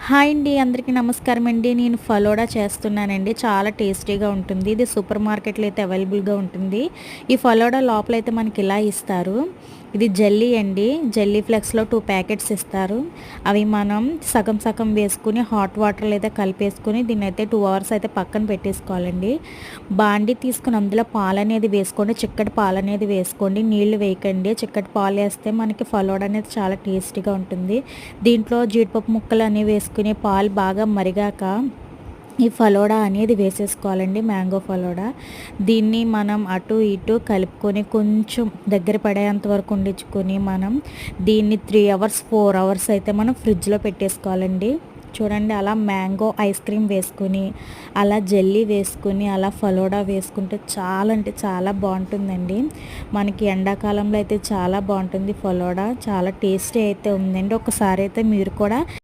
Hi అండి, అందరికీ నమస్కారం అండి. నేను ఫలోడా చేస్తున్నానండి. చాలా టేస్టీగా ఉంటుంది. ఇది సూపర్ మార్కెట్లో అయితే అవైలబుల్గా ఉంటుంది. ఈ ఫలోడా లోపలైతే మనకి ఇలా ఇస్తారు. ఇది జెల్లీ అండి. జెల్లీ ఫ్లెక్స్లో 2 ప్యాకెట్స్ ఇస్తారు. అవి మనం సగం సగం వేసుకుని హాట్ వాటర్లో అయితే కలిపేసుకుని దీన్ని అయితే 2 అవర్స్ అయితే పక్కన పెట్టేసుకోవాలండి. బాండి తీసుకుని అందులో పాలు అనేది వేసుకోండి. చిక్కటి పాలు అనేది వేసుకోండి, నీళ్లు వేయకండి. చిక్కటి పాలు వేస్తే మనకి ఫలోడా అనేది చాలా టేస్టీగా ఉంటుంది. దీంట్లో జీడిపప్పు ముక్కలు అనేవి వేసుకుని పాలు బాగా మరిగాక ఈ ఫలోడా అనేది వేసేసుకోవాలండి. మ్యాంగో ఫలోడా దీన్ని మనం అటు ఇటు కలుపుకొని కొంచెం దగ్గర పడేంత వరకు ఉండించుకొని మనం దీన్ని 3 అవర్స్ 4 అవర్స్ అయితే మనం ఫ్రిడ్జ్లో పెట్టేసుకోవాలండి. చూడండి, అలా మ్యాంగో ఐస్ క్రీమ్ వేసుకుని, అలా జెల్లీ వేసుకుని, అలా ఫలోడా వేసుకుంటే చాలా అంటే చాలా బాగుంటుందండి. మనకి ఎండాకాలంలో అయితే చాలా బాగుంటుంది ఫలోడా. చాలా టేస్టీ అయితే ఉందండి. ఒకసారి అయితే మీరు కూడా